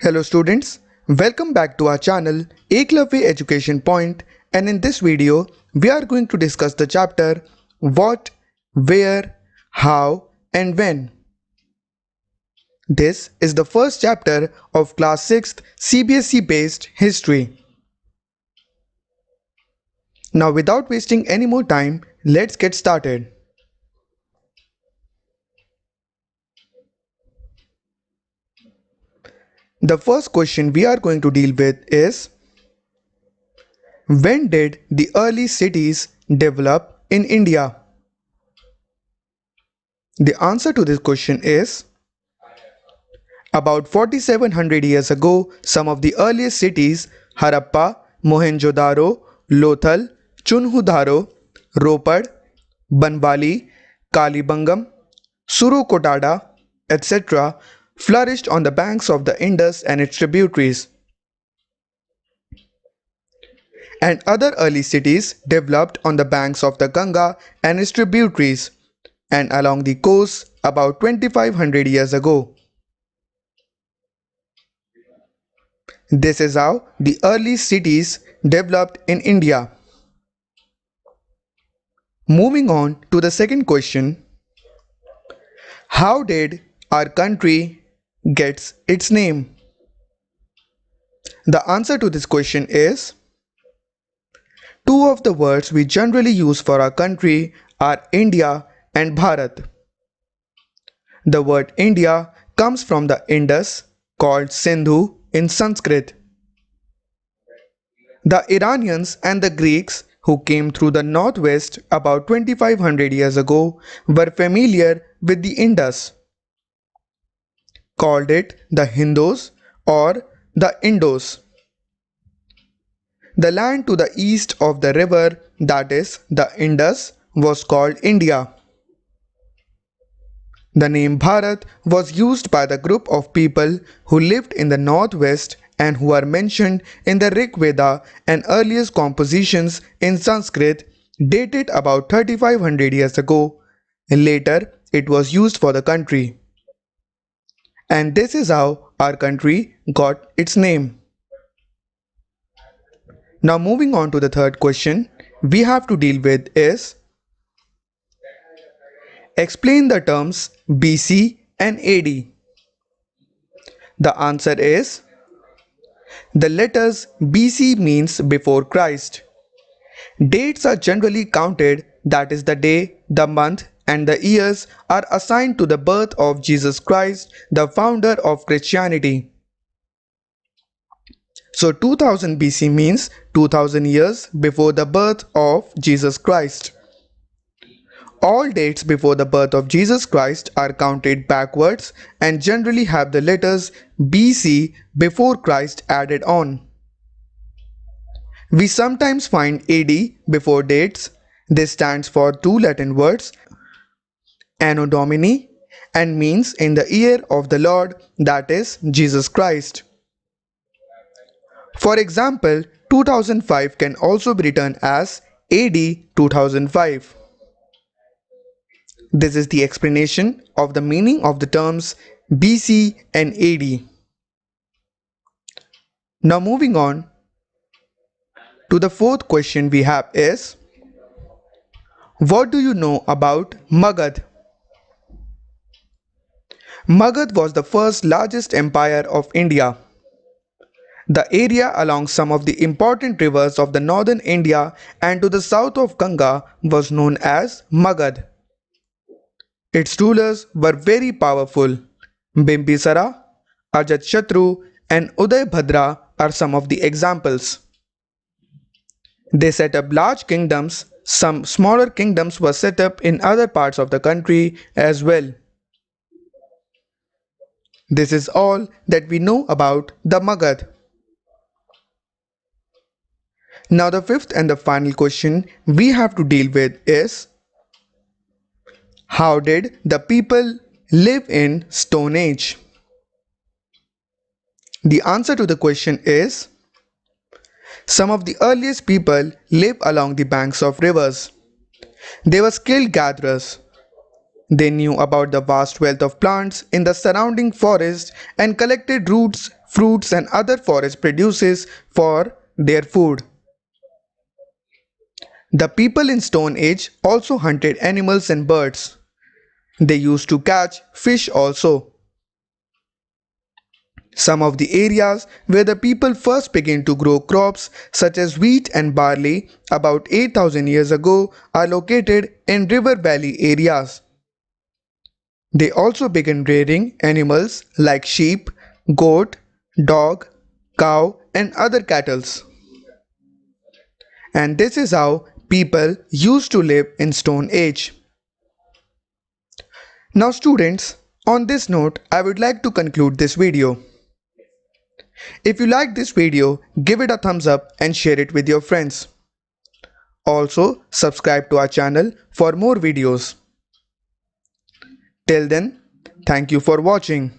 Hello students, welcome back to our channel Eklavya Education Point, and in this video we are going to discuss the chapter What, Where, How and When. This is the first chapter of class 6th CBSE based history. Now without wasting any more time, let's get started. The first question we are going to deal with is, when did the early cities develop in India? The answer to this question is, about 4700 years ago, some of the earliest cities, Harappa, Mohenjo-daro, Lothal, Chunhudaro, Ropad, Banwali, Kalibangam, Surukotada, etc., flourished on the banks of the Indus and its tributaries. And other early cities developed on the banks of the Ganga and its tributaries, and along the coast about 2500 years ago. This is how the early cities developed in India. Moving on to the second question, how did our country get its name? The answer to this question is, two of the words we generally use for our country are India and Bharat. The word India comes from the Indus, called Sindhu in Sanskrit. The Iranians and the Greeks who came through the northwest about 2500 years ago were familiar with the Indus, called it the Hindus or the Indos. The land to the east of the river, that is the Indus, was called India. The name Bharat was used by the group of people who lived in the northwest and who are mentioned in the Rig Veda, and earliest compositions in Sanskrit dated about 3500 years ago. Later, it was used for the country. And this is how our country got its name. Now moving on to the third question we have to deal with is, explain the terms BC and AD. The answer is, the letters BC means before Christ. Dates are generally counted, that is the day, the month and the years are assigned to the birth of Jesus Christ, the founder of Christianity. So 2000 BC means 2000 years before the birth of Jesus Christ. All dates before the birth of Jesus Christ are counted backwards and generally have the letters BC before Christ added on. We sometimes find AD before dates. This stands for two Latin words, Anno Domini, and means in the year of the Lord, that is Jesus Christ. For example, 2005 can also be written as AD 2005. This is the explanation of the meaning of the terms BC and AD. Now moving on to the fourth question we have is, what do you know about Magad? Magad was the first largest empire of India. The area along some of the important rivers of the northern India and to the south of Ganga was known as Magad. Its rulers were very powerful. Bimbisara, Ajatashatru and Udayabhadra are some of the examples. They set up large kingdoms. Some smaller kingdoms were set up in other parts of the country as well. This is all that we know about the Magad. Now the fifth and the final question we have to deal with is, how did the people live in Stone Age? The answer to the question is, some of the earliest people lived along the banks of rivers. They were skilled gatherers. They knew about the vast wealth of plants in the surrounding forest and collected roots fruits and other forest produces for their food. The people in Stone Age also hunted animals and birds. They used to catch fish also. Some of the areas where the people first began to grow crops such as wheat and barley about 8,000 years ago are located in river valley areas. They also began rearing animals like sheep, goat, dog, cow and other cattle. And this is how people used to live in Stone Age. Now students, on this note I would like to conclude this video. If you like this video, give it a thumbs up and share it with your friends. Also, subscribe to our channel for more videos. Till then, thank you for watching.